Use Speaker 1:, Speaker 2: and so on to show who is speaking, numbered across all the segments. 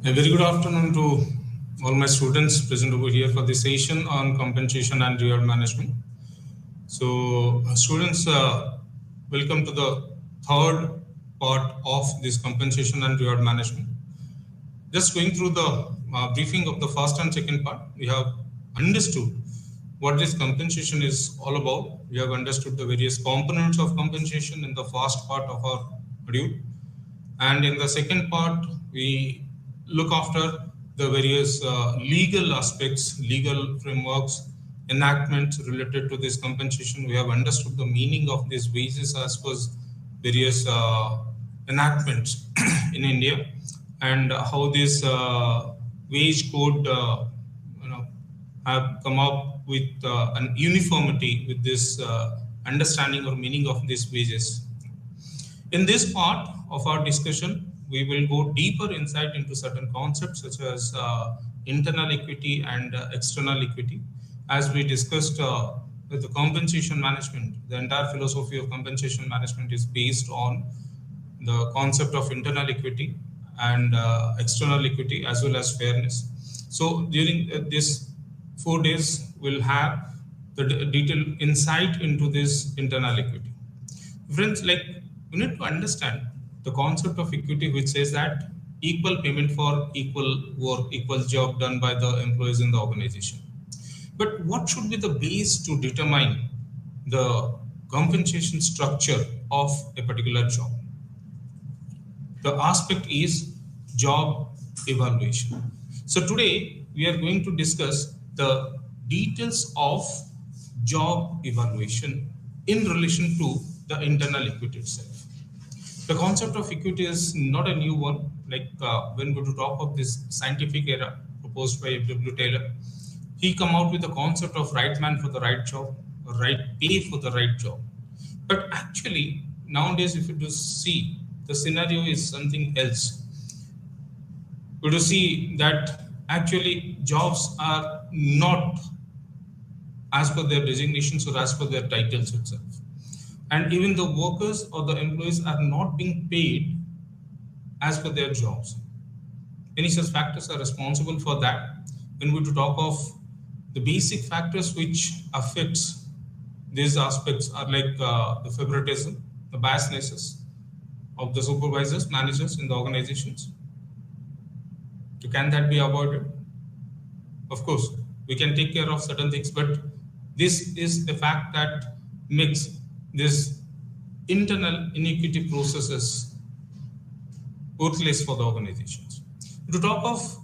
Speaker 1: A very good afternoon to all my students present over here for this session on compensation and reward management. So, students, welcome to the third part of this compensation and reward management. Just going through the briefing of the first and second part, we have understood what this compensation is all about. We have understood the various components of compensation in the first part of our module. And in the second part, we look after the various legal aspects, legal frameworks, enactments related to this compensation. We have understood the meaning of these wages as per various enactments in India, and how this wage code have come up with an uniformity with this understanding or meaning of these wages. In this part of our discussion, we will go deeper insight into certain concepts such as internal equity and external equity. As we discussed with the compensation management, the entire philosophy of compensation management is based on the concept of internal equity and external equity as well as fairness. So during this 4 days, we'll have the detailed insight into this internal equity. Friends, you need to understand the concept of equity, which says that equal payment for equal work, equal job done by the employees in the organization. But what should be the base to determine the compensation structure of a particular job? The aspect is job evaluation. So today we are going to discuss the details of job evaluation in relation to the internal equity itself. The concept of equity is not a new one. When we talk of this scientific era proposed by W. Taylor, he come out with the concept of right man for the right job, right pay for the right job. But actually, nowadays, if you do see, the scenario is something else. We do see that actually jobs are not as per their designations or as per their titles itself. And even the workers or the employees are not being paid as per their jobs. Many such factors are responsible for that. When we talk of the basic factors which affects these aspects are like the favoritism, the biasnesses of the supervisors, managers in the organizations. So can that be avoided? Of course, we can take care of certain things, but this is a fact that makes this internal inequity processes worthless for the organizations. To talk of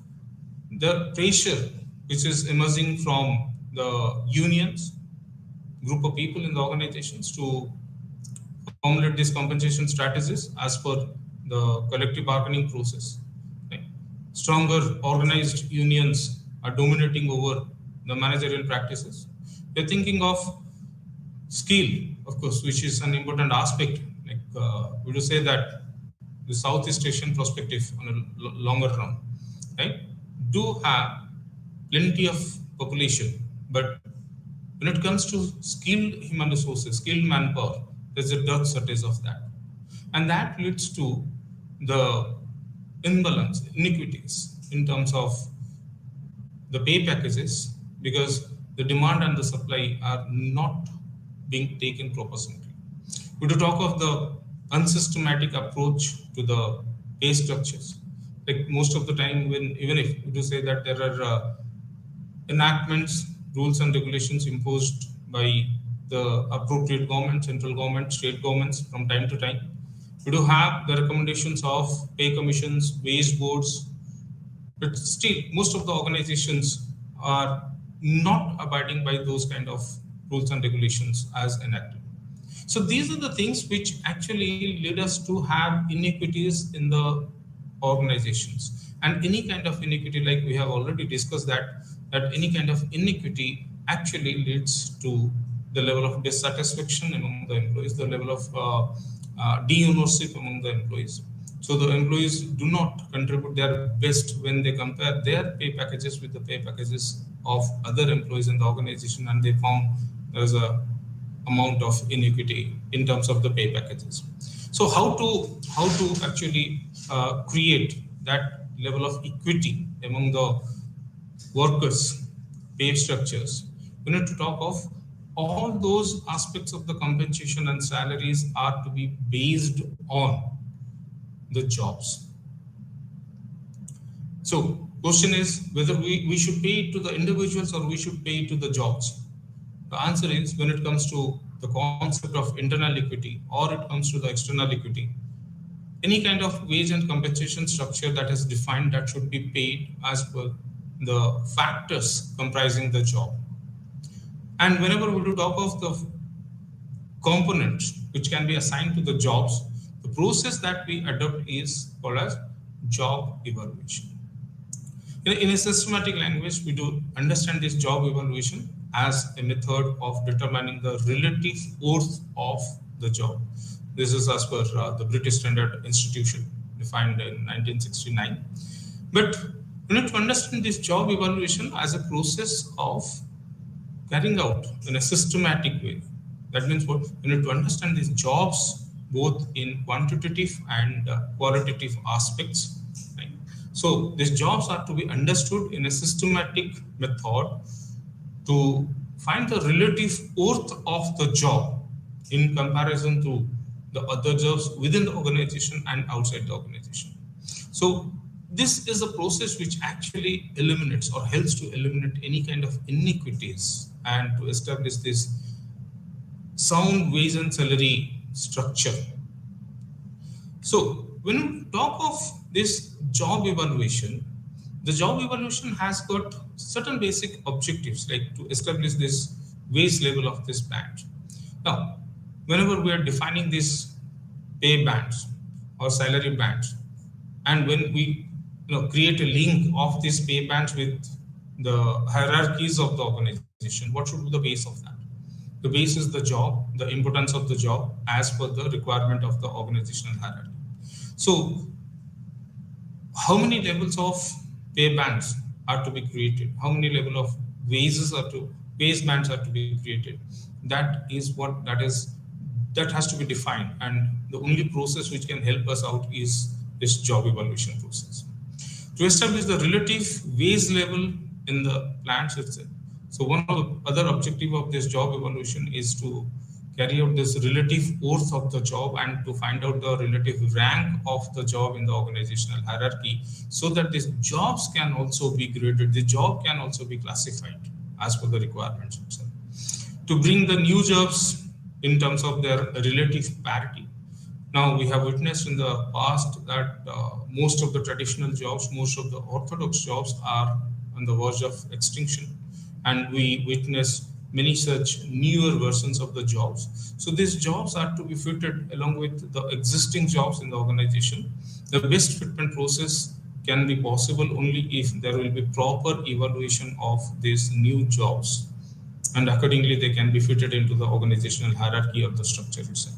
Speaker 1: the pressure which is emerging from the unions, group of people in the organizations to formulate these compensation strategies as per the collective bargaining process. Okay. Stronger organized unions are dominating over the managerial practices. We're thinking of skill, of course, which is an important aspect. We do say that the Southeast Asian perspective on a longer run, right, do have plenty of population, but when it comes to skilled human resources, skilled manpower, there's a dearth shortage of that, and that leads to the imbalance, inequities in terms of the pay packages, because the demand and the supply are not being taken proportionately. We do talk of the unsystematic approach to the pay structures. Like most of the time, when even if we do say that there are enactments, rules and regulations imposed by the appropriate government, central government, state governments from time to time, we do have the recommendations of pay commissions, wage boards, but still most of the organizations are not abiding by those kind of rules and regulations as enacted. So these are the things which actually lead us to have inequities in the organizations. And any kind of inequity, like we have already discussed that any kind of inequity actually leads to the level of dissatisfaction among the employees, the level of de-ownership among the employees. So the employees do not contribute their best when they compare their pay packages with the pay packages of other employees in the organization, and they found there's a amount of inequity in terms of the pay packages. So how to actually create that level of equity among the workers, pay structures. We need to talk of all those aspects of the compensation and salaries are to be based on the jobs. So question is whether we should pay it to the individuals or we should pay it to the jobs. The answer is when it comes to the concept of internal equity or it comes to the external equity, any kind of wage and compensation structure that is defined that should be paid as per the factors comprising the job. And whenever we do talk of the components which can be assigned to the jobs, the process that we adopt is called as job evaluation. In a systematic language, we do understand this job evaluation as a method of determining the relative worth of the job. This is as per the British Standard Institution defined in 1969. But we need to understand this job evaluation as a process of carrying out in a systematic way. That means what? We need to understand these jobs both in quantitative and qualitative aspects. Right? So these jobs are to be understood in a systematic method to find the relative worth of the job in comparison to the other jobs within the organization and outside the organization. So this is a process which actually eliminates or helps to eliminate any kind of inequities and to establish this sound wage and salary structure. So when we talk of this job evaluation, the job evaluation has got certain basic objectives like to establish this wage level of this band. Now, whenever we are defining these pay bands or salary bands, and when we create a link of these pay bands with the hierarchies of the organization, what should be the base of that? The base is the job, the importance of the job as per the requirement of the organizational hierarchy. So, how many levels of pay bands are to be created? How many level of wage bands are to be created? That has to be defined, and the only process which can help us out is this job evaluation process. To establish the relative wage level in the plants itself. So one of the other objective of this job evaluation is to carry out this relative worth of the job and to find out the relative rank of the job in the organizational hierarchy so that these jobs can also be graded, the job can also be classified as per the requirements itself. To bring the new jobs in terms of their relative parity. Now we have witnessed in the past that most of the traditional jobs, most of the orthodox jobs are on the verge of extinction, and we witness many such newer versions of the jobs. So these jobs are to be fitted along with the existing jobs in the organization. The best fitment process can be possible only if there will be proper evaluation of these new jobs, and accordingly they can be fitted into the organizational hierarchy of the structure itself.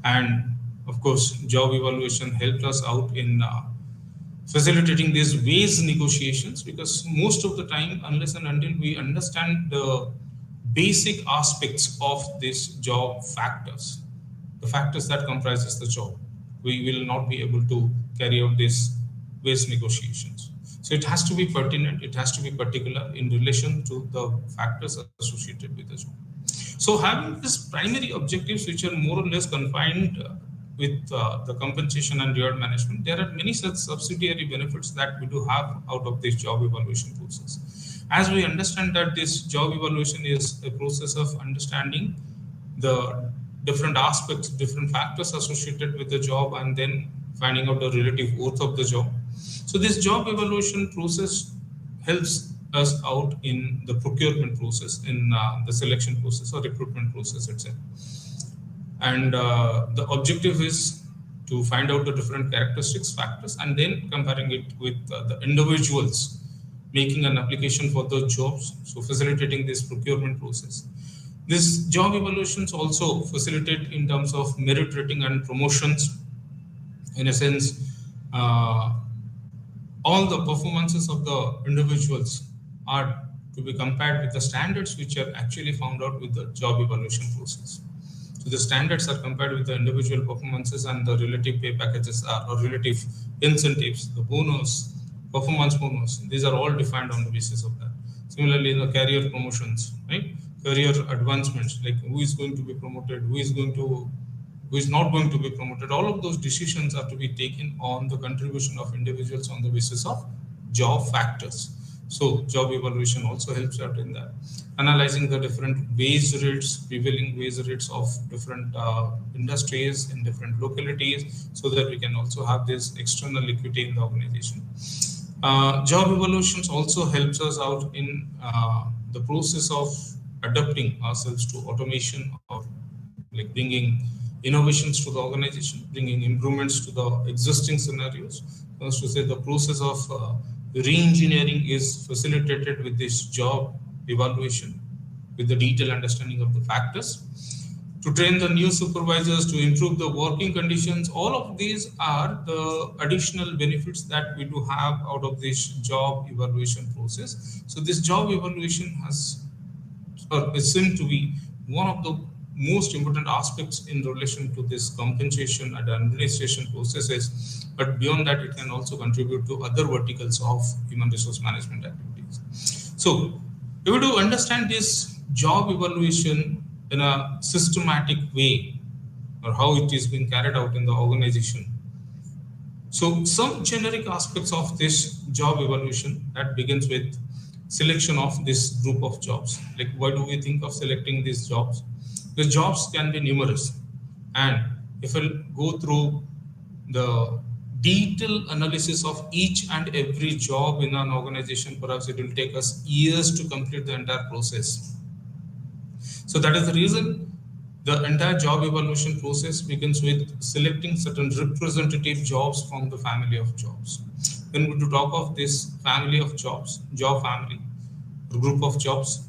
Speaker 1: And of course, job evaluation helped us out in facilitating these wage negotiations, because most of the time, unless and until we understand the basic aspects of this job factors, the factors that comprises the job, we will not be able to carry out these wage negotiations. So it has to be pertinent, it has to be particular in relation to the factors associated with the job. So having these primary objectives which are more or less confined with the compensation and reward management, there are many such subsidiary benefits that we do have out of this job evaluation process. As we understand that this job evaluation is a process of understanding the different aspects, different factors associated with the job, and then finding out the relative worth of the job. So this job evaluation process helps us out in the procurement process, in the selection process or recruitment process itself. And the objective is to find out the different characteristics, factors, and then comparing it with the individuals making an application for those jobs, so facilitating this procurement process. This job evaluations also facilitate in terms of merit rating and promotions. In a sense, all the performances of the individuals are to be compared with the standards which are actually found out with the job evaluation process. So the standards are compared with the individual performances, and the relative pay packages or relative incentives, the bonus performance bonus. These are all defined on the basis of that. Similarly, the career promotions, right? Career advancements, like who is going to be promoted, who is not going to be promoted. All of those decisions are to be taken on the contribution of individuals on the basis of job factors. So job evaluation also helps out in that. Analyzing the different wage rates, prevailing wage rates of different industries in different localities, so that we can also have this external equity in the organization. Job evaluations also helps us out in the process of adapting ourselves to automation, or like bringing innovations to the organization, bringing improvements to the existing scenarios. As to say, the process of re-engineering is facilitated with this job evaluation, with the detailed understanding of the factors, to train the new supervisors, to improve the working conditions. All of these are the additional benefits that we do have out of this job evaluation process. So this job evaluation has, or is seen to be, one of the most important aspects in relation to this compensation and administration processes. But beyond that, it can also contribute to other verticals of human resource management activities. So if we do understand this job evaluation in a systematic way, or how it is being carried out in the organization. So some generic aspects of this job evaluation that begins with selection of this group of jobs. Like, why do we think of selecting these jobs? The jobs can be numerous, and if we'll go through the detailed analysis of each and every job in an organization, perhaps it will take us years to complete the entire process. So that is the reason the entire job evaluation process begins with selecting certain representative jobs from the family of jobs. When we talk of this family of jobs, job family, group of jobs,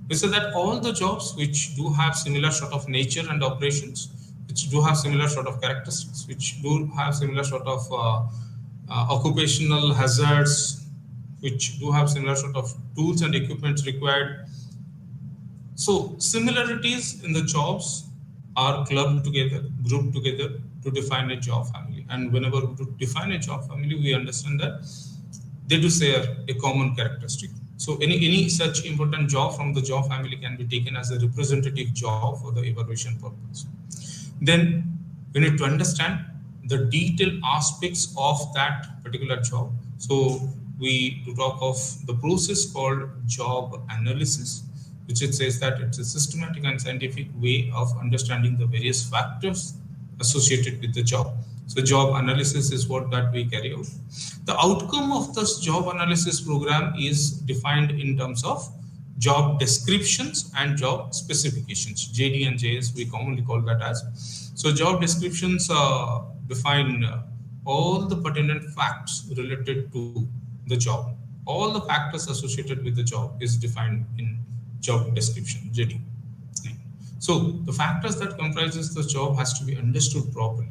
Speaker 1: we say that all the jobs which do have similar sort of nature and operations, which do have similar sort of characteristics, which do have similar sort of occupational hazards, which do have similar sort of tools and equipments required. So similarities in the jobs are clubbed together, grouped together to define a job family. And whenever we define a job family, we understand that they do share a common characteristic. So any such important job from the job family can be taken as a representative job for the evaluation purpose. Then we need to understand the detailed aspects of that particular job. So we do talk of the process called job analysis, which it says that it's a systematic and scientific way of understanding the various factors associated with the job. So job analysis is what that we carry out. The outcome of this job analysis program is defined in terms of job descriptions and job specifications. JD and JS, we commonly call that as. So job descriptions define all the pertinent facts related to the job. All the factors associated with the job is defined in job description, JD. So the factors that comprises the job has to be understood properly.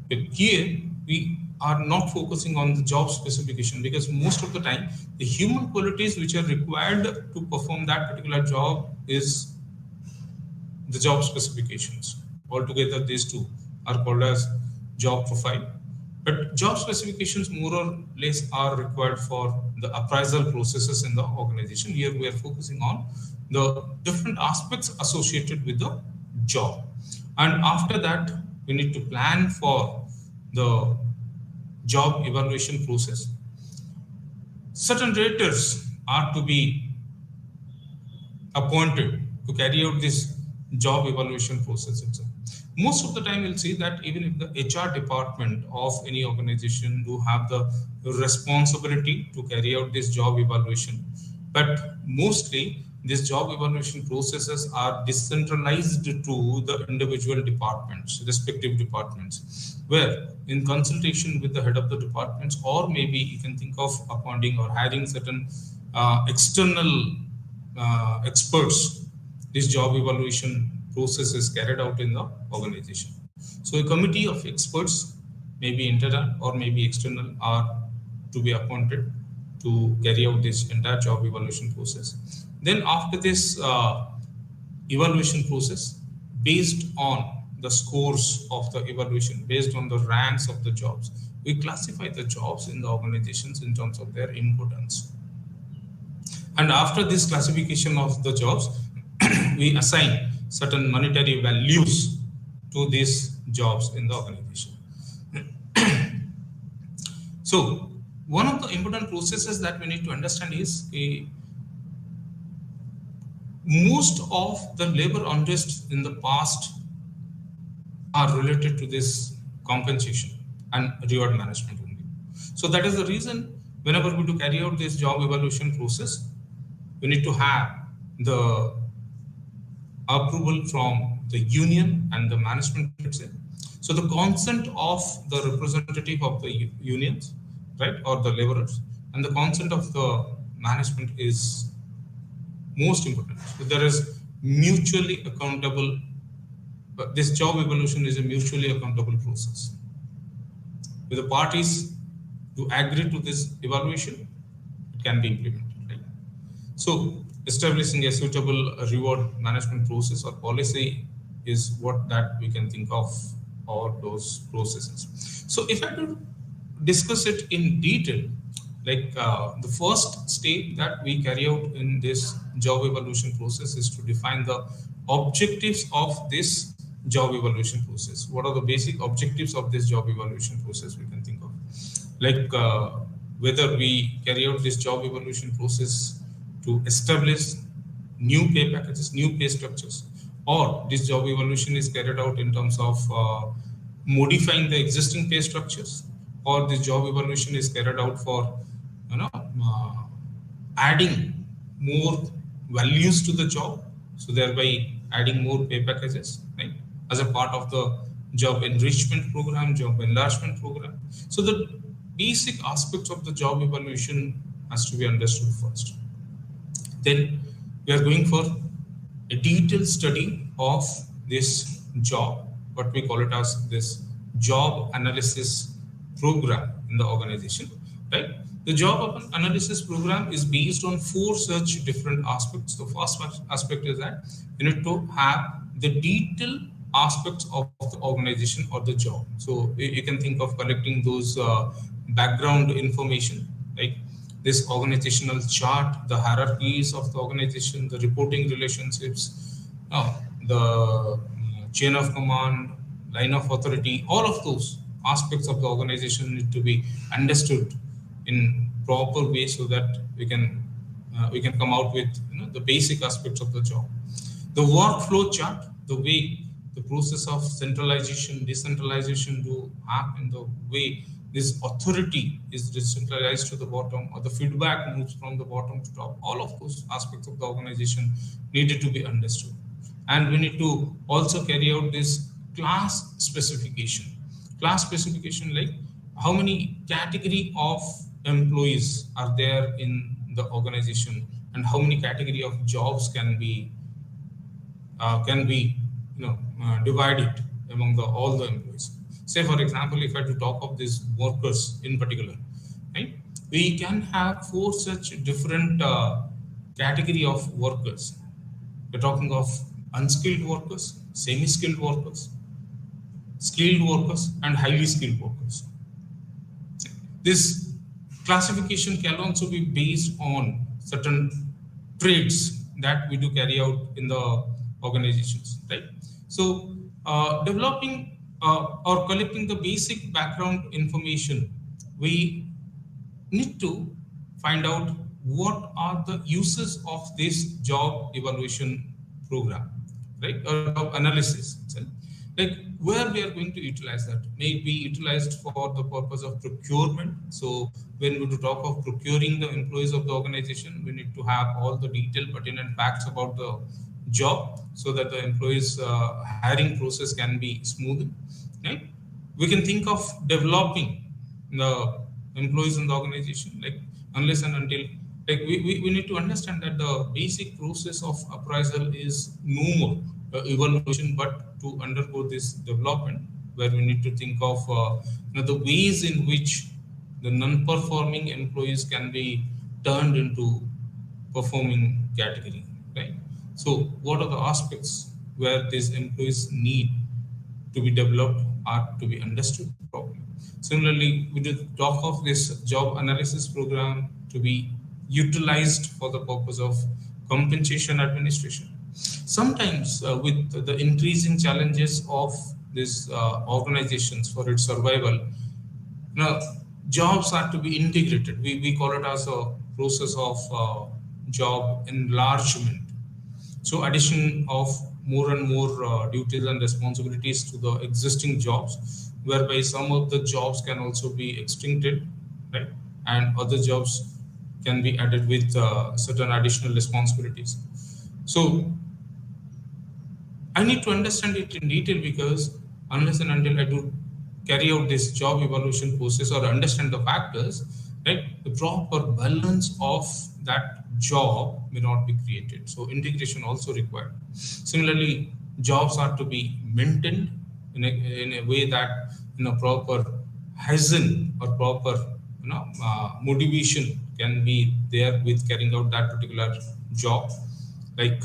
Speaker 1: But here we are not focusing on the job specification, because most of the time the human qualities which are required to perform that particular job is the job specifications. Altogether, these two are called as job profile. But job specifications more or less are required for the appraisal processes in the organization. Here we are focusing on the different aspects associated with the job. And after that, we need to plan for the job evaluation process. Certain raters are to be appointed to carry out this job evaluation process itself. Most of the time you'll see that even if the HR department of any organization do have the responsibility to carry out this job evaluation, but mostly these job evaluation processes are decentralized to the individual departments, respective departments, where in consultation with the head of the departments, or maybe you can think of appointing or hiring certain external experts, this job evaluation process is carried out in the organization. So a committee of experts, maybe internal or maybe external, are to be appointed to carry out this entire job evaluation process. Then after this evaluation process, based on the scores of the evaluation, based on the ranks of the jobs, we classify the jobs in the organizations in terms of their importance. And after this classification of the jobs, we assign certain monetary values to these jobs in the organization. So, one of the important processes that we need to understand is most of the labor unrest in the past are related to this compensation and reward management only. So that is the reason whenever we do carry out this job evaluation process, we need to have the approval from the union and the management itself. So the consent of the representative of the unions, right, or the laborers, and the consent of the management is most important. So there is mutually accountable, but this job evaluation is a mutually accountable process. With the parties to agree to this evaluation, it can be implemented. Right? So establishing a suitable reward management process or policy is what that we can think of all those processes. So if I could discuss it in detail, like the first step that we carry out in this job evaluation process is to define the objectives of this job evaluation process. What are the basic objectives of this job evaluation process we can think of? Like whether we carry out this job evaluation process to establish new pay packages, new pay structures, or this job evaluation is carried out in terms of modifying the existing pay structures, or this job evaluation is carried out for adding more values to the job, so thereby adding more pay packages, right, as a part of the job enrichment program, job enlargement program. So the basic aspects of the job evaluation has to be understood first. Then we are going for a detailed study of this job, what we call it as this job analysis program in the organization, right? The job analysis program is based on 4 such different aspects. The first aspect is that you need to have the detailed aspects of the organization or the job. So you can think of collecting those background information, like this organizational chart, the hierarchies of the organization, the reporting relationships, the chain of command, line of authority, all of those aspects of the organization need to be understood in proper way so that we can come out with the basic aspects of the job. The workflow chart, the way the process of centralization, decentralization do happen, the way this authority is decentralized to the bottom, or the feedback moves from the bottom to top, all of those aspects of the organization needed to be understood. And we need to also carry out this class specification. Class specification, like how many category of employees are there in the organization, and how many category of jobs can be divided among all the employees. Say for example, if I had to talk of these workers in particular, right? We can have 4 such different category of workers. We're talking of unskilled workers, semi-skilled workers, skilled workers, and highly skilled workers. This classification can also be based on certain traits that we do carry out in the organizations, right? So developing or collecting the basic background information, we need to find out what are the uses of this job evaluation program, right, or job analysis itself. Like where we are going to utilize that may be utilized for the purpose of procurement. So when we do talk of procuring the employees of the organization, we need to have all the detailed pertinent facts about the job so that the employees hiring process can be smoothed, right? We can think of developing the employees in the organization, like unless and until, like we need to understand that the basic process of appraisal is no more evaluation, but to undergo this development, where we need to think of the ways in which the non-performing employees can be turned into performing category, right? So what are the aspects where these employees need to be developed or to be understood properly? Similarly, we did talk of this job analysis program to be utilized for the purpose of compensation administration. Sometimes, with the increasing challenges of these organizations for its survival, now, jobs are to be integrated. We call it as a process of job enlargement. So, addition of more and more duties and responsibilities to the existing jobs, whereby some of the jobs can also be extincted, right? And other jobs can be added with certain additional responsibilities. So, I need to understand it in detail because unless and until I do carry out this job evaluation process or understand the factors, right, the proper balance of that job may not be created. So integration also required. Similarly, jobs are to be maintained in a way that proper hasten or proper motivation can be there with carrying out that particular job. Like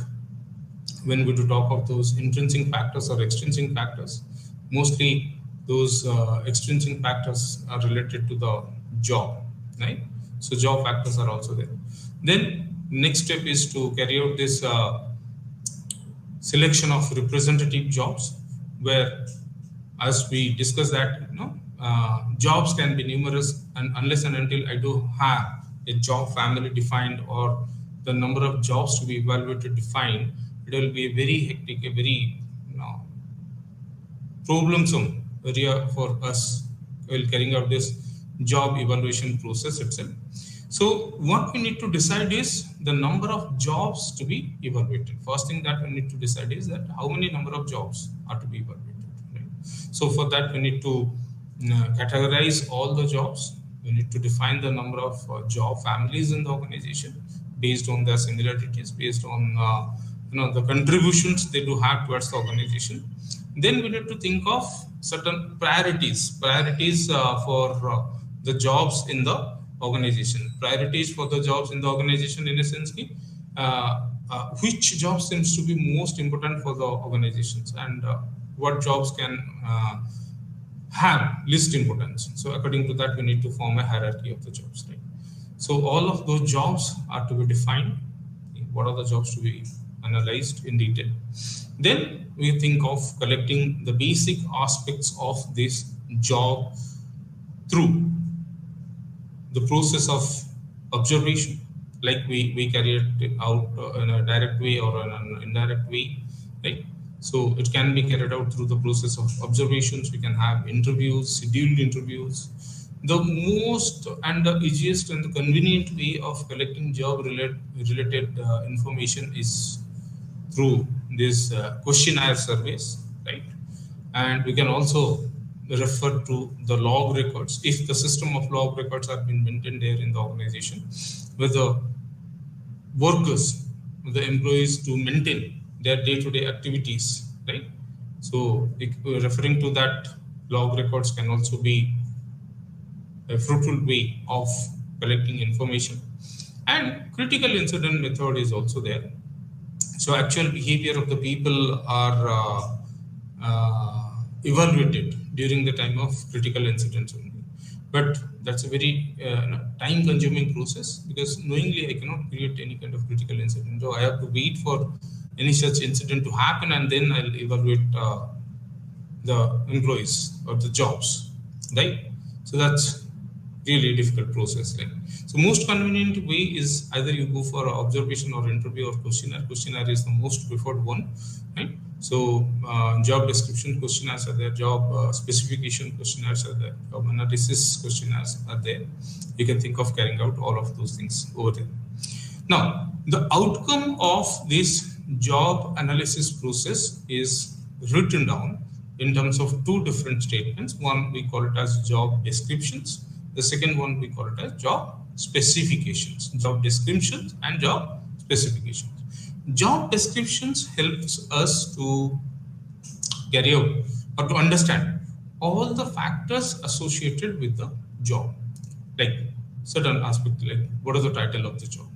Speaker 1: when we do talk of those intrinsic factors or extrinsic factors, mostly those extrinsic factors are related to the job, right? So job factors are also there. Then next step is to carry out this selection of representative jobs, where, as we discussed that, jobs can be numerous, and unless and until I do have a job family defined or the number of jobs to be evaluated defined, it will be a very hectic, a very problemsome area for us while carrying out this job evaluation process itself. So what we need to decide is the number of jobs to be evaluated. First thing that we need to decide is that how many number of jobs are to be evaluated. Right? So for that we need to categorize all the jobs. We need to define the number of job families in the organization based on their similarities, based on the contributions they do have towards the organization. Then we need to think of certain priorities for the jobs in the organization. Priorities for the jobs in the organization, in a sense, which job seems to be most important for the organizations, and what jobs can have least importance. So according to that, we need to form a hierarchy of the jobs, right? So all of those jobs are to be defined. What are the jobs to be analyzed in detail? Then we think of collecting the basic aspects of this job through the process of observation, like we carry it out in a direct way or in an indirect way, right? So it can be carried out through the process of observations. We can have interviews, scheduled interviews. The most and the easiest and the convenient way of collecting job related information is through this questionnaire surveys, right? And we can also refer to the log records if the system of log records have been maintained there in the organization, with the workers, the employees, to maintain their day-to-day activities, right? So referring to that log records can also be a fruitful way of collecting information. And critical incident method is also there. So actual behavior of the people are evaluated during the time of critical incidents only. But that's a very time-consuming process, because knowingly I cannot create any kind of critical incident. So I have to wait for any such incident to happen, and then I'll evaluate the employees or the jobs, right? So that's really a difficult process. Like, so most convenient way is either you go for observation or interview or questionnaire. Questionnaire is the most preferred one, right? So job description questionnaires are there, job specification questionnaires are there, job analysis questionnaires are there. You can think of carrying out all of those things over there. Now, the outcome of this job analysis process is written down in terms of two different statements. One, we call it as job descriptions. The second one, we call it as job specifications. Job descriptions and job specifications. Job descriptions helps us to carry out or to understand all the factors associated with the job, like certain aspect, like what is the title of the job,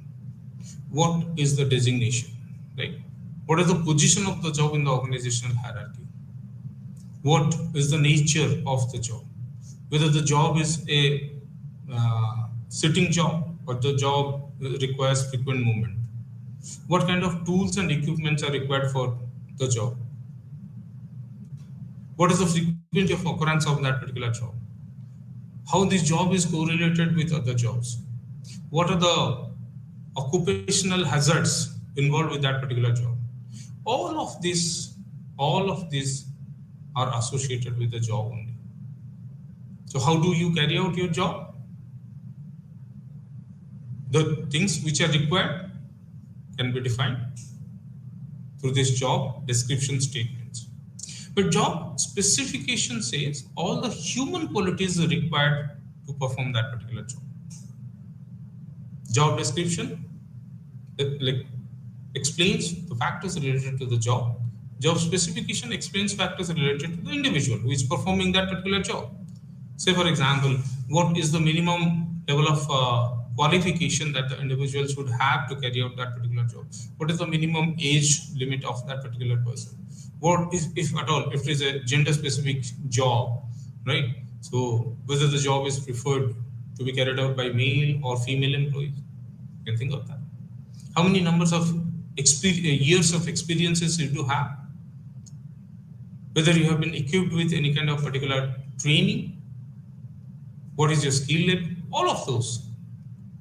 Speaker 1: what is the designation, right? What is the position of the job in the organizational hierarchy? What is the nature of the job? whether the job is a sitting job or the job requires frequent movement. What kind of tools and equipments are required for the job? What is the frequency of occurrence of that particular job? How this job is correlated with other jobs? What are the occupational hazards involved with that particular job? All of this, all of these are associated with the job only. So how do you carry out your job? The things which are required can be defined through this job description statements. But job specification says all the human qualities are required to perform that particular job. Job description explains the factors related to the job. Job specification explains factors related to the individual who is performing that particular job. Say, for example, what is the minimum level of qualification that the individual should have to carry out that particular job? What is the minimum age limit of that particular person? What is, if at all, if it is a gender-specific job, right? So whether the job is preferred to be carried out by male or female employees, you can think of that. How many numbers of years of experiences you do have? Whether you have been equipped with any kind of particular training, what is your skill level? All of those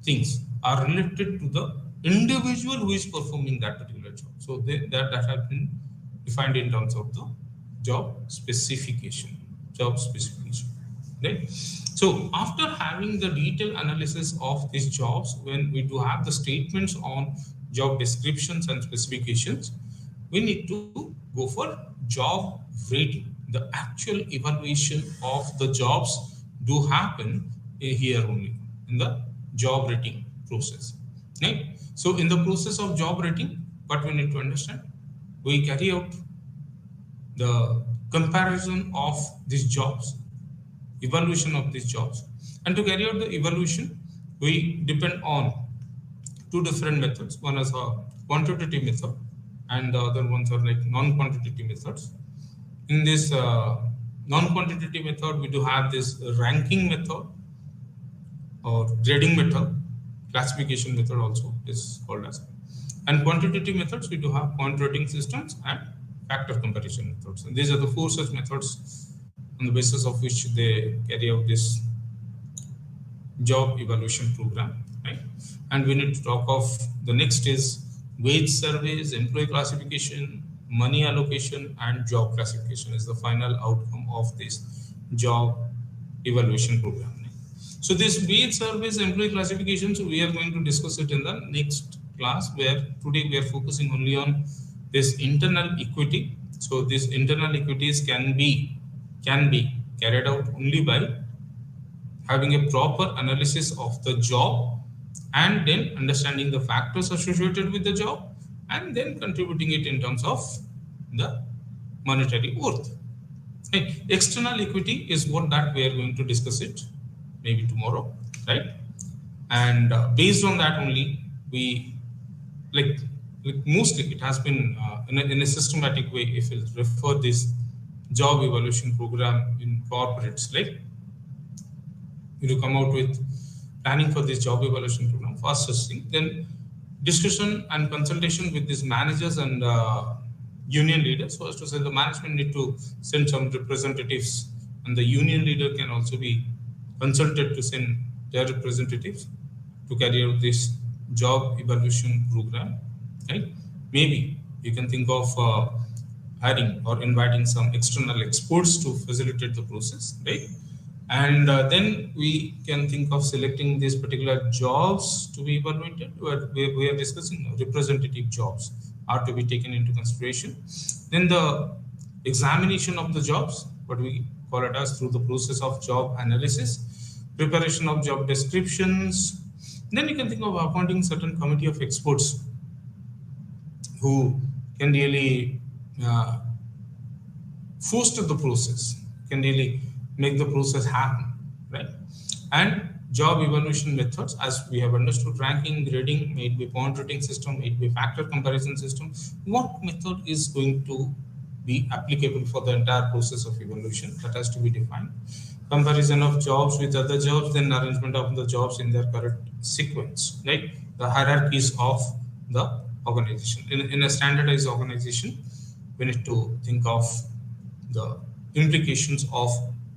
Speaker 1: things are related to the individual who is performing that particular job. So that has been defined in terms of the job specification. Right? So after having the detailed analysis of these jobs, when we do have the statements on job descriptions and specifications, we need to go for job rating. The actual evaluation of the jobs do happen here only in the job rating process. Right? So in the process of job rating, what we need to understand, we carry out the comparison of these jobs, evaluation of these jobs. And to carry out the evaluation, we depend on two different methods. One is a quantitative method and the other ones are like non-quantitative methods. In this non-quantitative method, we do have this ranking method or grading method, classification method also is called as. And quantitative methods, we do have point rating systems and factor comparison methods. And these are the four such methods on the basis of which they carry out this job evaluation program, right? And we need to talk of the next is wage surveys, employee classification, money allocation, and job classification is the final outcome of this job evaluation program. So this wage surveys, employee classifications, we are going to discuss it in the next class, where today we are focusing only on this internal equity. So these internal equities can be carried out only by having a proper analysis of the job and then understanding the factors associated with the job and then contributing it in terms of the monetary worth. Right. External equity is what that we are going to discuss it maybe tomorrow, right? And based on that only, we like mostly it has been in a systematic way. If you refer this job evaluation program in corporates, like you come out with planning for this job evaluation program, first thing, then discussion and consultation with these managers and union leaders. So as to say, the management need to send some representatives, and the union leader can also be consulted to send their representatives to carry out this job evaluation program, right? Maybe you can think of hiring or inviting some external experts to facilitate the process, right? And then we can think of selecting these particular jobs to be evaluated. We are discussing representative jobs are to be taken into consideration. Then the examination of the jobs, what we call it as through the process of job analysis, preparation of job descriptions. Then you can think of appointing certain committee of experts who can really foster the process, can really make the process happen, right? And job evaluation methods, as we have understood, ranking, grading, may it be point rating system, may it be factor comparison system. What method is going to be applicable for the entire process of evaluation, that has to be defined. comparison of jobs with other jobs, then arrangement of the jobs in their correct sequence, right? The hierarchies of the organization. In a standardized organization, we need to think of the implications of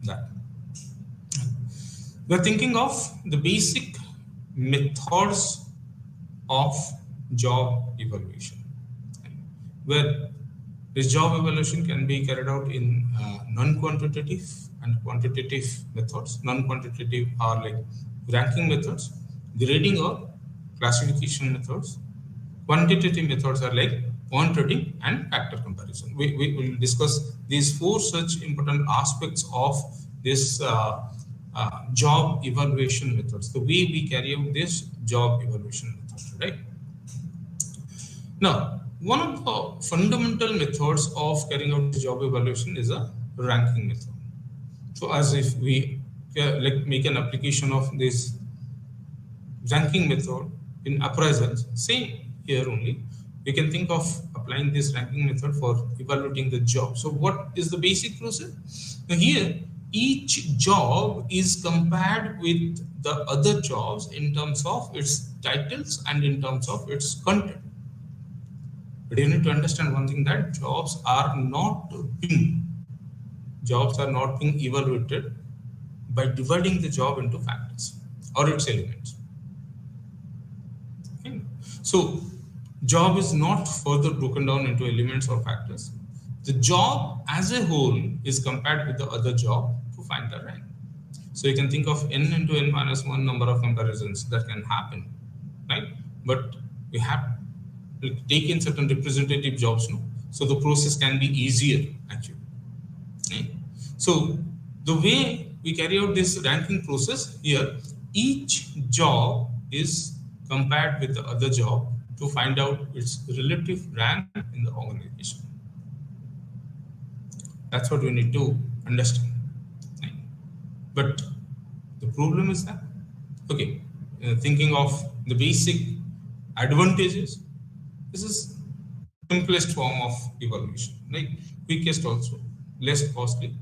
Speaker 1: that. We're thinking of the basic methods of job evaluation, where this job evaluation can be carried out in non-quantitative and quantitative methods. Non-quantitative are like ranking methods, grading or classification methods. Quantitative methods are like point rating and factor comparison. We will discuss these four such important aspects of this job evaluation methods, the way we carry out this job evaluation method, right? Now, one of the fundamental methods of carrying out the job evaluation is a ranking method. So, as if we like make an application of this ranking method in appraisals, same here only, we can think of applying this ranking method for evaluating the job. So, what is the basic process? Now, here, each job is compared with the other jobs in terms of its titles and in terms of its content. But you need to understand one thing, that jobs are not being evaluated by dividing the job into factors or its elements. Okay. So job is not further broken down into elements or factors. The job as a whole is compared with the other job to find the rank. So you can think of n into n minus 1 number of comparisons that can happen, right? But we have taken certain representative jobs now, so the process can be easier actually. Right? So the way we carry out this ranking process here, each job is compared with the other job to find out its relative rank in the organization. That's what we need to understand. Right? But the problem is that, okay, thinking of the basic advantages, this is simplest form of evaluation, right? Quickest also, less costly,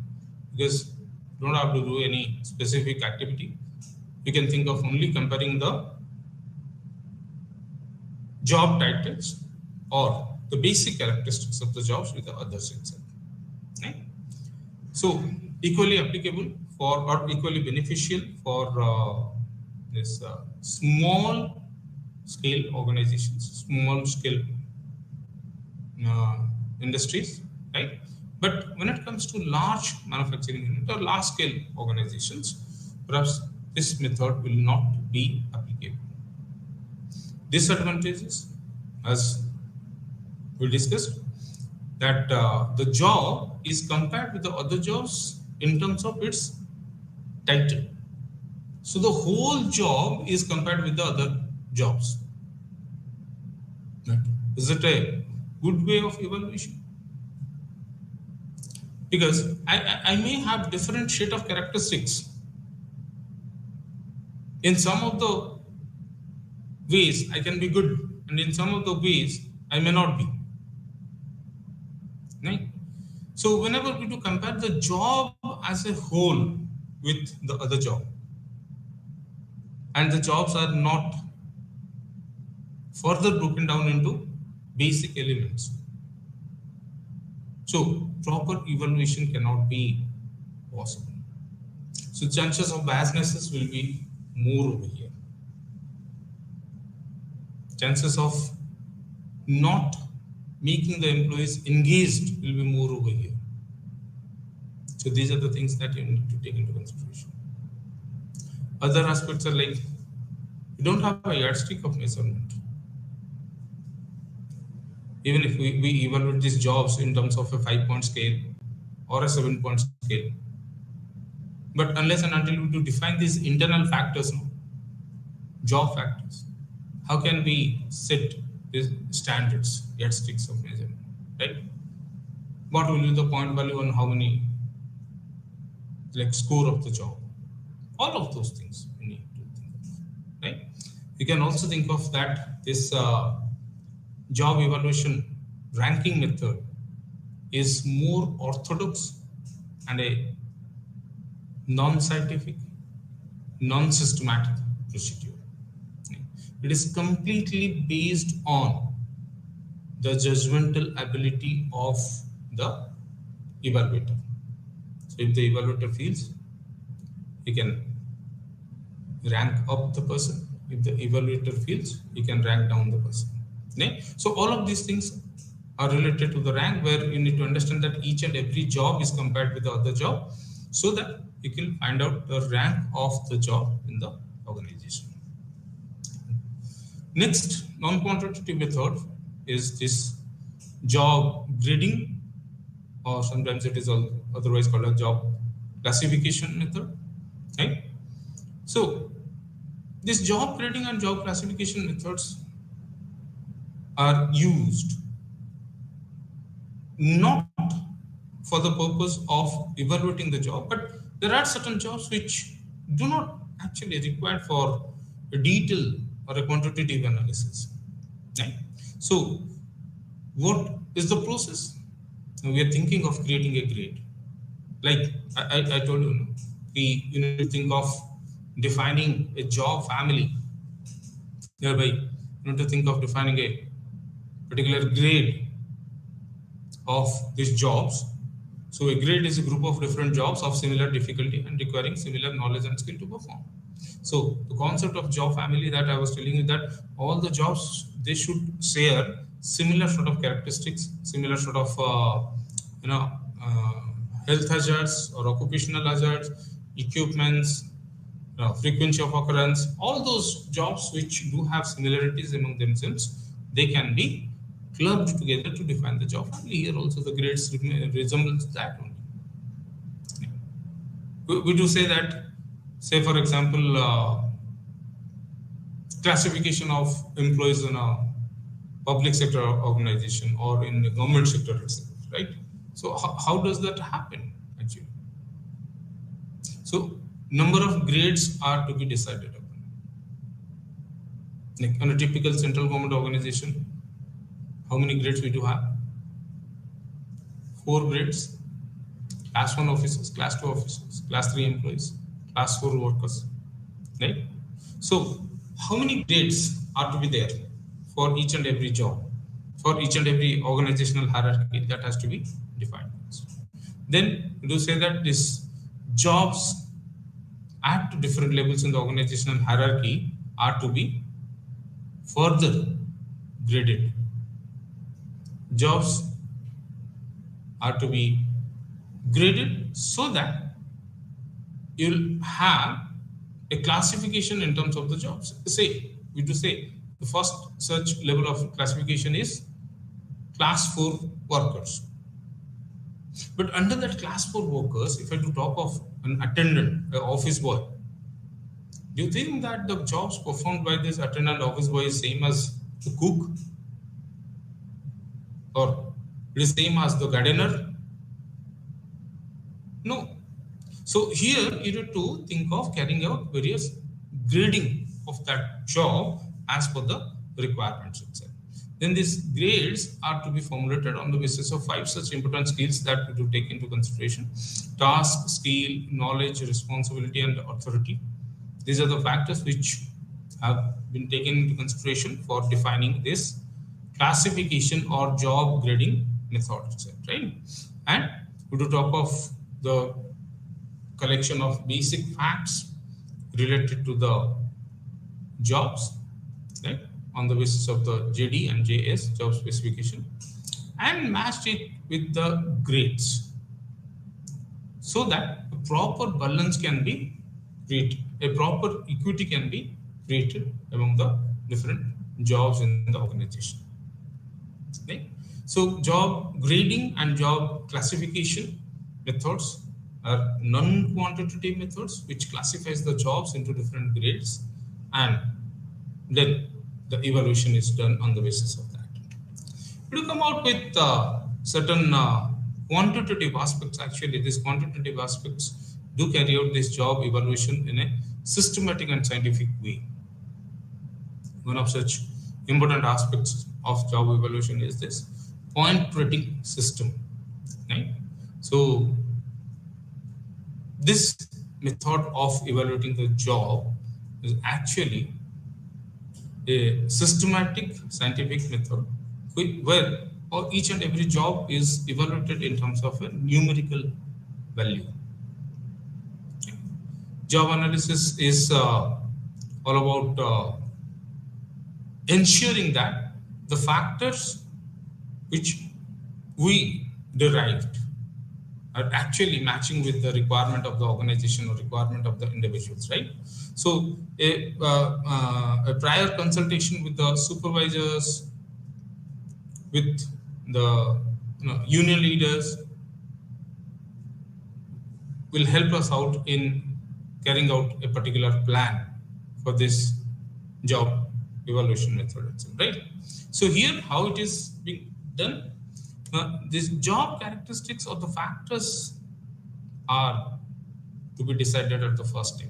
Speaker 1: because you don't have to do any specific activity. You can think of only comparing the job titles or the basic characteristics of the jobs with the others itself. Right? So equally applicable for or equally beneficial for this small scale organizations, small scale industries, right? But when it comes to large manufacturing unit or large scale organizations, perhaps this method will not be applicable. Disadvantages, as we discussed, that the job is compared with the other jobs in terms of its title. So the whole job is compared with the other jobs. Right? Is it a good way of evaluation? Because I may have different set of characteristics. In some of the ways I can be good, and in some of the ways I may not be. Right? So whenever we do compare the job as a whole with the other job, and the jobs are not further broken down into basic elements, so proper evaluation cannot be possible. So chances of biasnesses will be more over here. Chances of not making the employees engaged will be more over here. So these are the things that you need to take into consideration. Other aspects are like, you don't have a yardstick of measurement. Even if we evaluate these jobs in terms of a 5-point scale or a 7-point scale, but unless and until we do define these internal factors, job factors, how can we set these standards, yardsticks of measurement, right? What will be the point value on how many, like score of the job? All of those things we need to think of, right? You can also think of that this job evaluation ranking method is more orthodox and a non-scientific, non-systematic procedure. It is completely based on the judgmental ability of the evaluator. So if the evaluator feels, he can rank up the person. If the evaluator feels, he can rank down the person. Okay? So all of these things are related to the rank, where you need to understand that each and every job is compared with the other job, so that you can find out the rank of the job in the organization. Next non-quantitative method is this job grading, or sometimes it is otherwise called a job classification method. Right? So this job grading and job classification methods are used not for the purpose of evaluating the job, but there are certain jobs which do not actually require for a detailed or a quantitative analysis. Right? So what is the process? Now we are thinking of creating a grade. Like I told you, you need to think of defining a job family. Thereby, you need to think of defining a particular grade of these jobs. So a grade is a group of different jobs of similar difficulty and requiring similar knowledge and skill to perform. So the concept of job family that I was telling you, that all the jobs, they should share similar sort of characteristics, similar sort of health hazards or occupational hazards, equipments, frequency of occurrence. All those jobs which do have similarities among themselves, they can be clubbed together to define the job family. Here also the grades resembles that only. We do say that, say for example, classification of employees in a public sector organization or in the government sector itself, right? So how does that happen actually? So number of grades are to be decided upon. Like on a typical central government organization, how many grades we do have? 4 grades. Class 1 officers, class 2 officers, class 3 employees, class 4 workers, right? So how many grades are to be there for each and every job, for each and every organizational hierarchy? That has to be defined. Then we do say that these jobs at different levels in the organizational hierarchy are to be further graded. Jobs are to be graded so that you'll have a classification in terms of the jobs. Say, we do say the first such level of classification is class 4 workers. But under that class 4 workers, if I do talk of an attendant, an office boy, do you think that the jobs performed by this attendant office boy is same as the cook? Or it is same as the gardener? No. So here you need to think of carrying out various grading of that job as per the requirements itself. Then these grades are to be formulated on the basis of 5 such important skills that we do take into consideration: task, skill, knowledge, responsibility, and authority. These are the factors which have been taken into consideration for defining this classification or job grading method itself, right? And we do talk of the collection of basic facts related to the jobs, right, on the basis of the JD and JS, job specification, and matched it with the grades so that a proper balance can be created, a proper equity can be created among the different jobs in the organization. Okay? So job grading and job classification methods are non-quantitative methods which classifies the jobs into different grades, and then the evaluation is done on the basis of that. We come out with certain quantitative aspects. Actually, these quantitative aspects do carry out this job evaluation in a systematic and scientific way. One of such important aspects of job evaluation is this point rating system, right? So this method of evaluating the job is actually a systematic scientific method where each and every job is evaluated in terms of a numerical value. Job analysis is all about ensuring that the factors which we derived are actually matching with the requirement of the organization or requirement of the individuals, right? So a prior consultation with the supervisors, with the union leaders will help us out in carrying out a particular plan for this job evaluation method itself, right? So here how it is being done, these job characteristics or the factors are to be decided at the first step.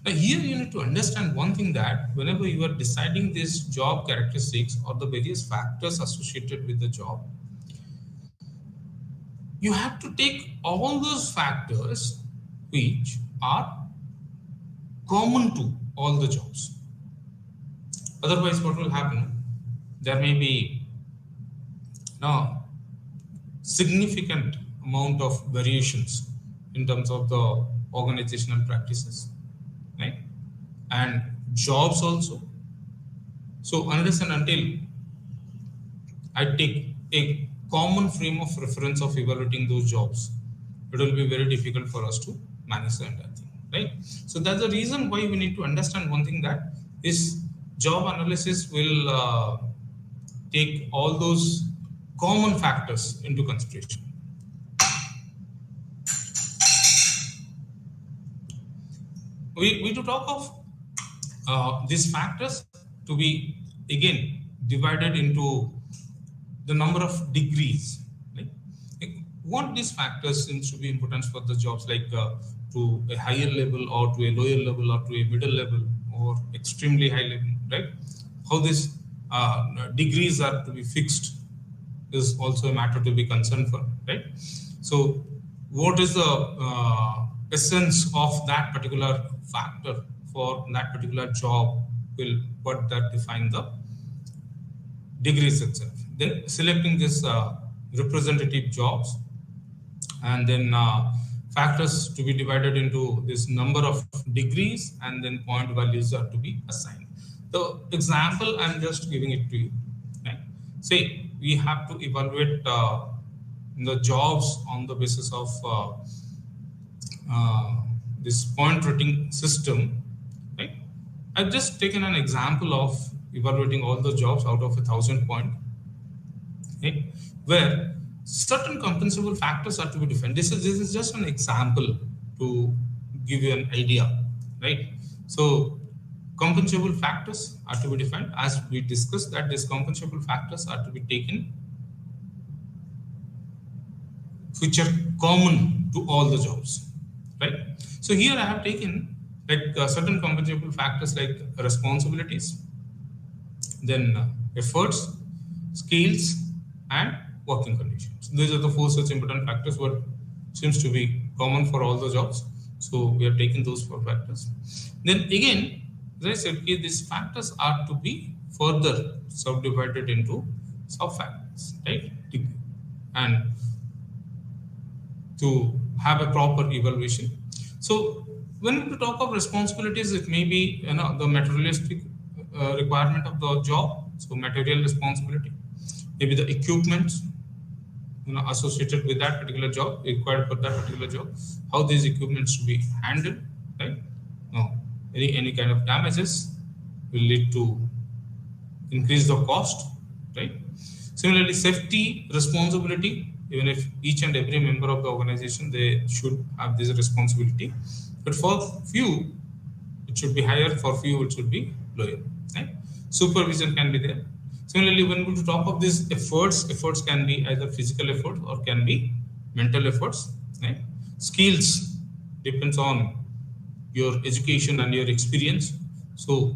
Speaker 1: Now here you need to understand one thing, that whenever you are deciding these job characteristics or the various factors associated with the job, you have to take all those factors which are common to all the jobs. Otherwise, what will happen? There may be now significant amount of variations in terms of the organizational practices, right? And jobs also. So unless and until I take a common frame of reference of evaluating those jobs, it will be very difficult for us to manage the entire thing, right? So that's the reason why we need to understand one thing, that this job analysis will take all those common factors into consideration. We to talk of these factors to be again divided into the number of degrees. Right? What these factors seems to be important for the jobs, like to a higher level or to a lower level or to a middle level or extremely high level, right? How these degrees are to be fixed is also a matter to be concerned for, right? So what is the essence of that particular factor for that particular job will what that define the degrees itself. Then selecting this representative jobs, and then factors to be divided into this number of degrees, and then point values are to be assigned. The example I'm just giving it to you. Right? Say we have to evaluate the jobs on the basis of this point rating system. Right? I've just taken an example of evaluating all the jobs out of 1,000 points, right? Where certain compensable factors are to be defined. This is just an example to give you an idea, right? So compensable factors are to be defined, as we discussed that these compensable factors are to be taken which are common to all the jobs, right? So here I have taken like certain compensable factors like responsibilities, then efforts, skills, and working conditions. These are the four such important factors what seems to be common for all the jobs. So we are taking those four factors. Then again, as I said, these factors are to be further subdivided into sub-factors, right? And to have a proper evaluation. So when we talk of responsibilities, it may be the materialistic requirement of the job, so material responsibility, maybe the equipment associated with that particular job, required for that particular job, how these equipments to be handled, right? No, any kind of damages will lead to increase the cost, right? Similarly, safety responsibility, even if each and every member of the organization, they should have this responsibility, but for few it should be higher, for few it should be lower, right? Supervision can be there. Similarly, when we talk of these efforts can be either physical effort or can be mental efforts, right? Skills depends on your education and your experience. So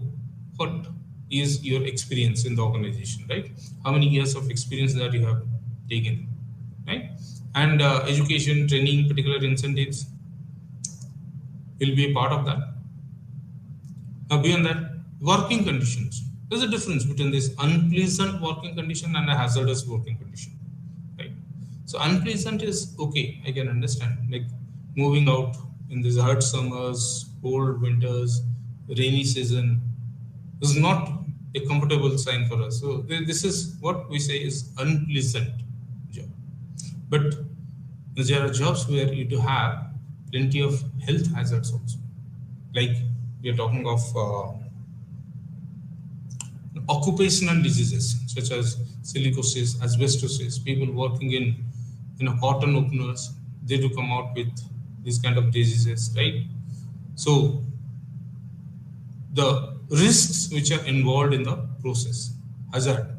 Speaker 1: what is your experience in the organization, right? How many years of experience that you have taken, right? And education, training, particular incentives. will be a part of that. Now, beyond that, working conditions. There's a difference between this unpleasant working condition and a hazardous working condition, right? So, unpleasant is okay, I can understand, like moving out in these hot summers, cold winters, rainy season is not a comfortable sign for us. So, this is what we say is unpleasant job. But there are jobs where you do have plenty of health hazards also, like we are talking of occupational diseases such as silicosis, asbestosis. People working in cotton openers, they do come out with these kind of diseases, right? So the risks which are involved in the process, hazard,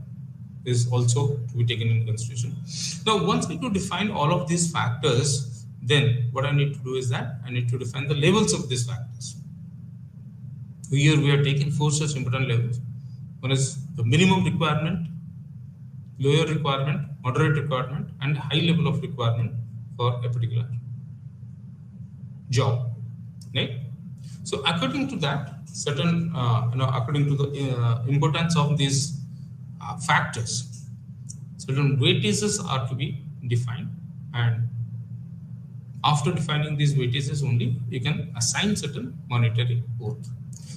Speaker 1: is also to be taken into consideration. Now, once I to define all of these factors, then what I need to do is that I need to define the levels of these factors. Here we are taking four such important levels. One is the minimum requirement, lower requirement, moderate requirement, and high level of requirement for a particular job, right? So according to that, certain, according to the importance of these factors, certain weightages are to be defined, and after defining these weightages only, you can assign certain monetary worth.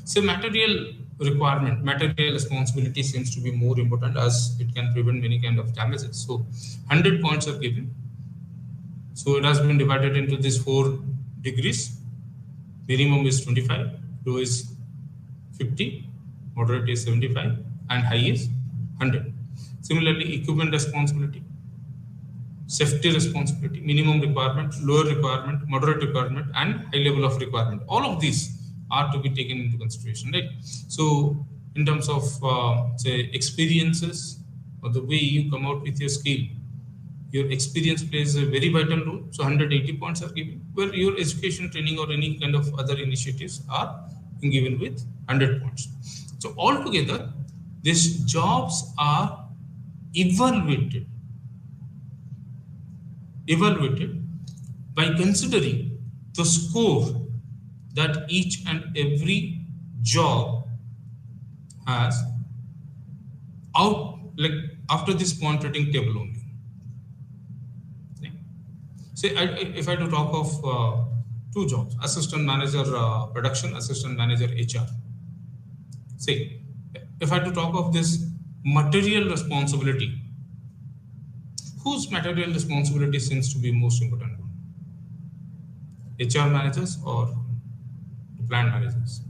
Speaker 1: So material requirement, material responsibility seems to be more important as it can prevent many kind of damages. So 100 points are given. So it has been divided into these 4 degrees. Minimum is 25, low is 50, moderate is 75, and high is 100. Similarly, equipment responsibility, safety responsibility, minimum requirement, lower requirement, moderate requirement, and high level of requirement. All of these are to be taken into consideration, right? So in terms of say experiences or the way you come out with your skill, your experience plays a very vital role. So 180 points are given, where your education, training, or any kind of other initiatives are given with 100 points. So altogether, these jobs are evaluated by considering the score that each and every job has out, like after this point rating table only. Say if I to talk of 2 jobs, assistant manager production, assistant manager HR. Say if I to talk of this material responsibility, whose material responsibility seems to be most important one? HR managers or the plant managers?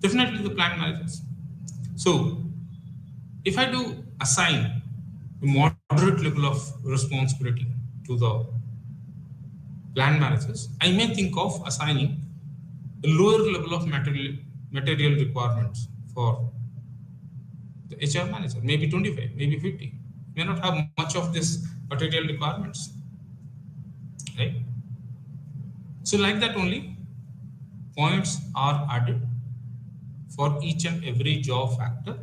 Speaker 1: Definitely the plant managers. So if I do assign a moderate level of responsibility to the plant managers, I may think of assigning a lower level of material requirements for the HR manager, maybe 25, maybe 50. May not have much of this material requirements, right? So like that only, points are added for each and every job factor,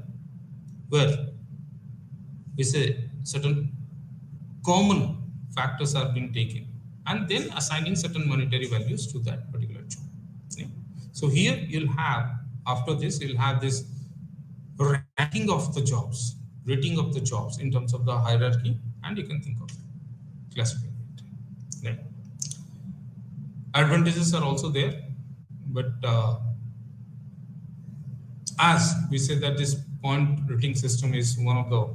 Speaker 1: where we say certain common factors are being taken and then assigning certain monetary values to that particular job. Yeah. So here you'll have, after this, you'll have this ranking of the jobs, rating of the jobs in terms of the hierarchy, and you can think of classifying it. Right? Advantages are also there, but as we say that this point rating system is one of the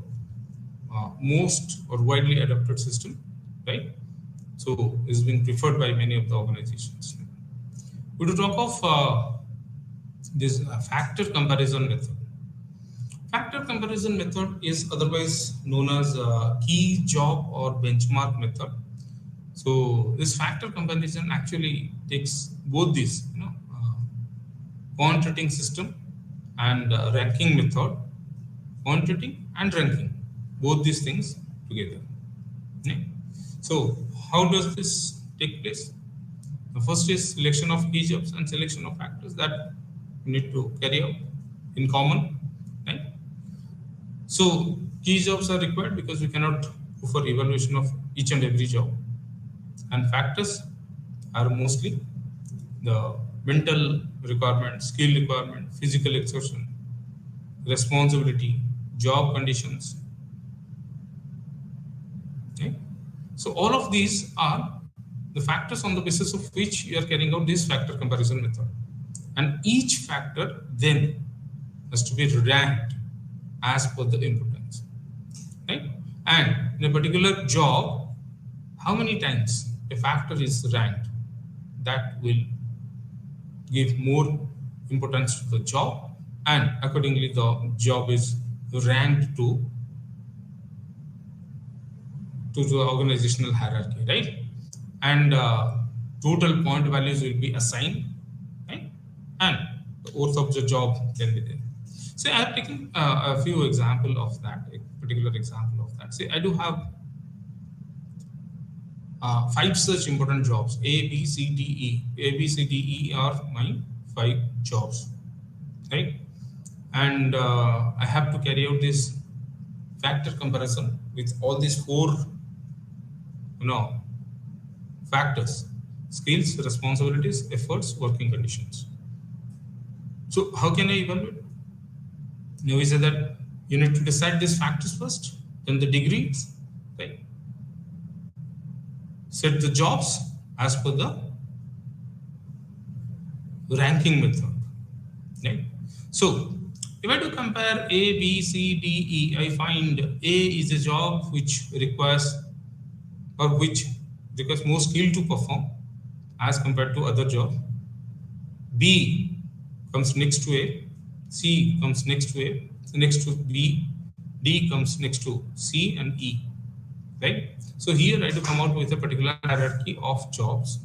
Speaker 1: most or widely adopted system, right? So it's being preferred by many of the organizations. We will talk of this factor comparison method. Factor comparison method is otherwise known as key job or benchmark method. So this factor comparison actually takes both these, point rating system and ranking method, point rating and ranking, both these things together. Okay. So how does this take place? The first is selection of key jobs and selection of factors that you need to carry out in common. Right? So key jobs are required because we cannot go for evaluation of each and every job. and factors are mostly the mental requirement, skill requirement, physical exertion, responsibility, job conditions. Okay? So all of these are the factors on the basis of which you are carrying out this factor comparison method. And each factor then has to be ranked as per the importance. Right? And in a particular job, how many times a factor is ranked, that will give more importance to the job, and accordingly the job is ranked to the organizational hierarchy, right? And total point values will be assigned, right? And the worth of the job can be there. So I have taken a few example of that, a particular example of that. Say I do have 5 such important jobs, A, B, C, D, E. A, B, C, D, E are my 5 jobs, right? And I have to carry out this factor comparison with all these 4, factors: skills, responsibilities, efforts, working conditions. So how can I evaluate? Now we say that you need to decide these factors first, then the degrees, right? Set the jobs as per the ranking method, right? So if I do compare A, B, C, D, E, I find A is a job which requires more skill to perform as compared to other job. B comes next to A, C comes next to A, next to B, D comes next to C and E, right? So here I have to come out with a particular hierarchy of jobs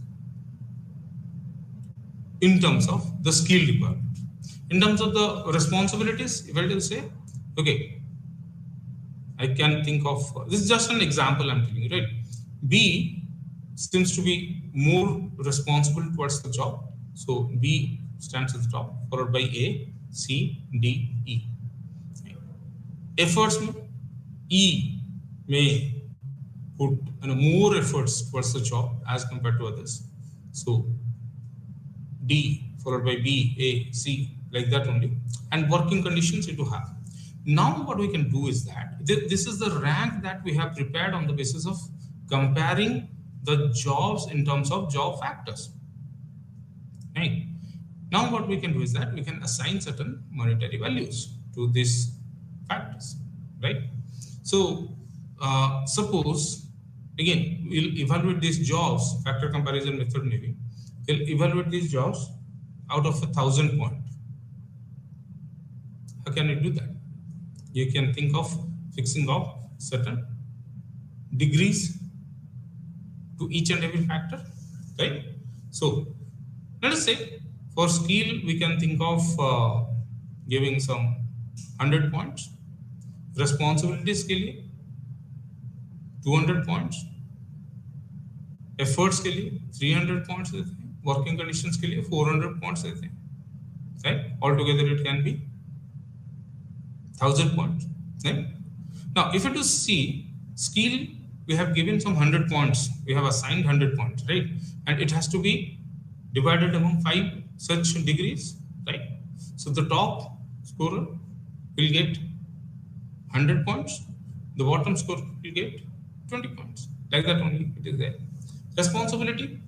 Speaker 1: in terms of the skill requirement. In terms of the responsibilities, if I will say, okay, I can think of, this is just an example I'm telling you, right? B seems to be more responsible towards the job. So B stands at the top, followed by A, C, D, E. Efforts, E may put more efforts towards the job as compared to others. So D followed by B, A, C, like that only. And working conditions you do have. Now what we can do is that this is the rank that we have prepared on the basis of comparing the jobs in terms of job factors. Right? Now what we can do is that we can assign certain monetary values to these factors, right? So suppose, again, we'll evaluate these jobs, factor comparison method maybe, we'll evaluate these jobs out of 1,000 points. How can you do that? You can think of fixing of certain degrees to each and every factor, right? So let us say for skill, we can think of giving some 100 points, responsibility skill 200 points, efforts skill 300 points, working conditions skill 400 points, right? Altogether it can be 1,000 points, right? Now if you see skill, we have given some 100 points, we have assigned 100 points, right? And it has to be divided among 5 such degrees, right? So the top scorer will get 100 points, the bottom scorer will get 20 points, like that only it is there. Responsibility,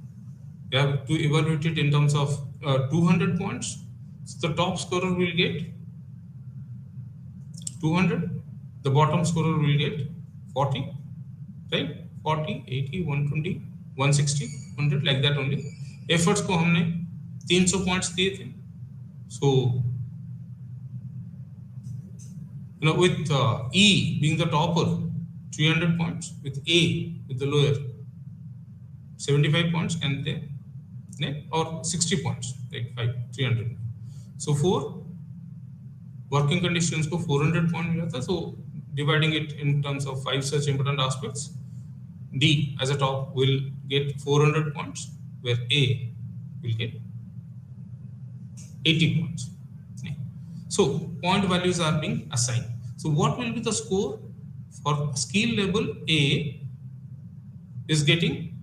Speaker 1: we have to evaluate it in terms of 200 points, so the top scorer will get 200, the bottom scorer will get 40, right? 40, 80, 120, 160, 100, like that only. Efforts को हमने 300 points दिए थे. So, with E being the topper, 300 points, with A with the lower, 75 points, and then or 60 points, like 300. So for working conditions को 400 points मिला था. So dividing it in terms of 5 such important aspects, D as a top will get 400 points, where A will get 80 points. So point values are being assigned. So what will be the score for skill level? A is getting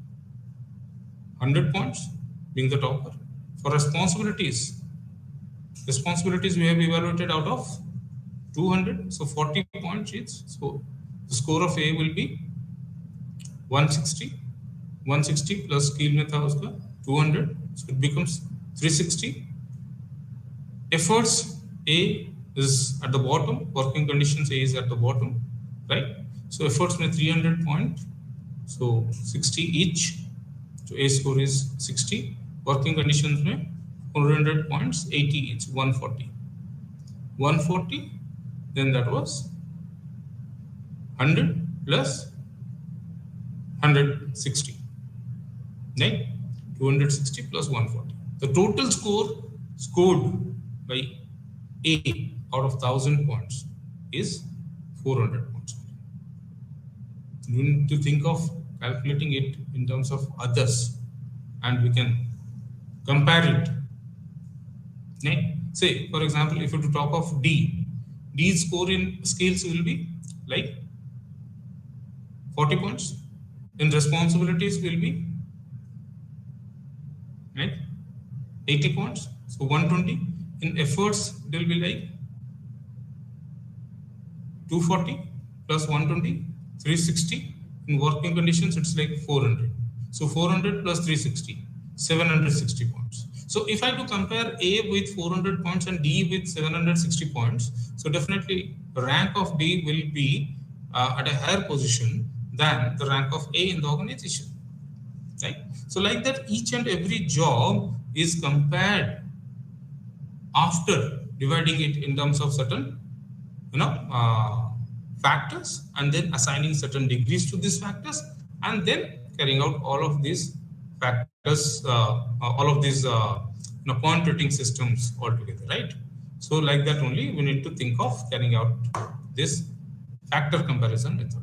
Speaker 1: 100 points, being the topper. For responsibilities we have evaluated out of 200, so 40 points each. So the score of A will be 160, 160 plus skill में था उसका 200, so it becomes 360. Efforts A is at the bottom, working conditions A is at the bottom, right? So efforts में 300 point, so 60 each. So A score is 60. Working conditions में 400 points, 80 each, 140. 140, then that was 100 plus 160, right? 260 plus 140. The total score scored by A out of 1000 points is 400 points. You need to think of calculating it in terms of others, and we can compare it. Right? Say, for example, if you to talk of D's score in skills will be like 40 points. In responsibilities will be right 80 points, so 120. In efforts it will be like 240 plus 120, 360. In working conditions it's like 400, so 400 plus 360, 760 points. So if I do compare A with 400 points and D with 760 points, so definitely rank of D will be at a higher position than the rank of A in the organization, right? So like that, each and every job is compared after dividing it in terms of certain, factors, and then assigning certain degrees to these factors, and then carrying out all of these factors, all of these point rating systems altogether, right? So like that only we need to think of carrying out this factor comparison method.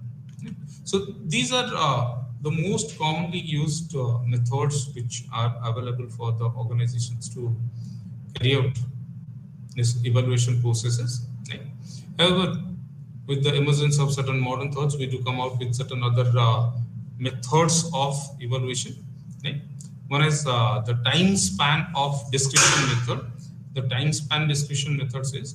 Speaker 1: So these are the most commonly used methods which are available for the organizations to carry out this evaluation processes. Right? However, with the emergence of certain modern thoughts, we do come out with certain other methods of evaluation. Right? One is the time span of description method. The time span description method says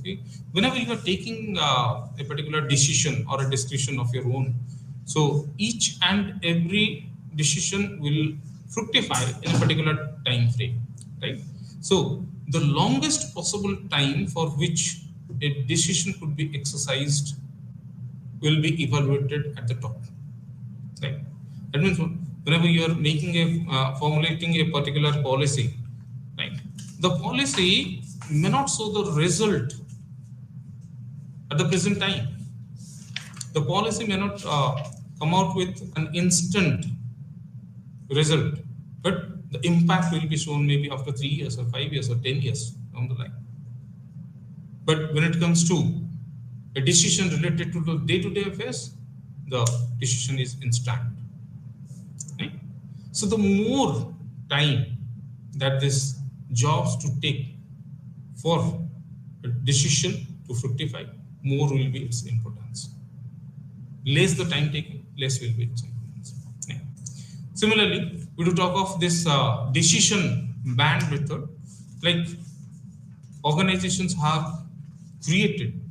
Speaker 1: whenever you are taking a particular decision or a description of your own, so each and every decision will fructify in a particular time frame, right? So the longest possible time for which a decision could be exercised will be evaluated at the top, right? That means whenever you are making a formulating a particular policy, right? The policy may not show the result at the present time. The policy may not come out with an instant result, but the impact will be shown maybe after 3 years or 5 years or 10 years down the line. But when it comes to a decision related to the day-to-day affairs, the decision is instant. Right? So the more time that this jobs to take for a decision to fructify, more will be its importance. Less the time taken, less will be its importance. Yeah. Similarly, we do talk of this decision band method. Like organizations have created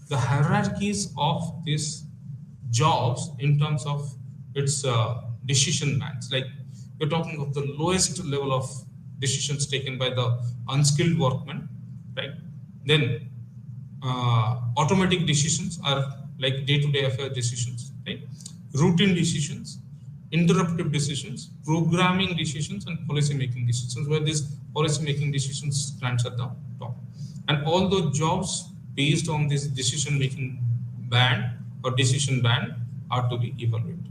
Speaker 1: the hierarchies of these jobs in terms of its decision bands. Like we're talking of the lowest level of decisions taken by the unskilled workmen, right? Then automatic decisions are like day-to-day affair decisions, right? Routine decisions, interruptive decisions, programming decisions, and policy-making decisions, where these policy-making decisions stands at the top. And all the jobs based on this decision-making band or decision band are to be evaluated.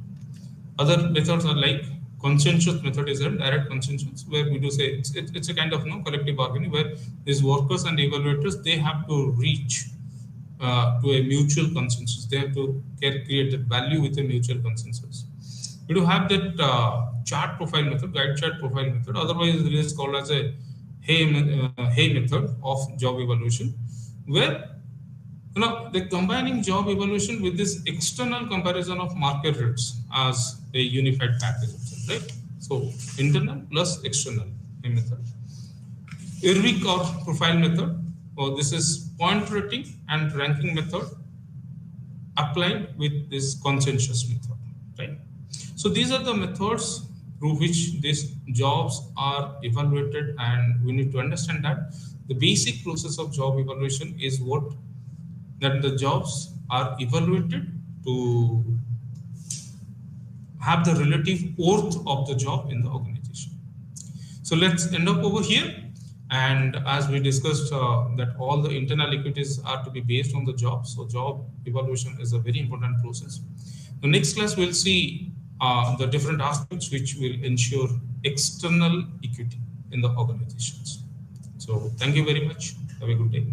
Speaker 1: Other methods are like consensus method is a direct consensus, where we do say it's a kind of collective bargaining, where these workers and evaluators, they have to reach to a mutual consensus. They have to create that value with a mutual consensus. We do have that chart profile method, guide chart profile method. Otherwise, it is called as a Hay method of job evaluation, where they're combining job evaluation with this external comparison of market rates as a unified package, right? So internal plus external method. IRWIC or profile method. Oh, this is point rating and ranking method applied with this consensus method, right? So these are the methods through which these jobs are evaluated, and we need to understand that the basic process of job evaluation is what that the jobs are evaluated to have the relative worth of the job in the organization. So let's end up over here. And as we discussed, that all the internal equities are to be based on the job. So job evaluation is a very important process. The next class we'll see the different aspects which will ensure external equity in the organizations. So thank you very much. Have a good day.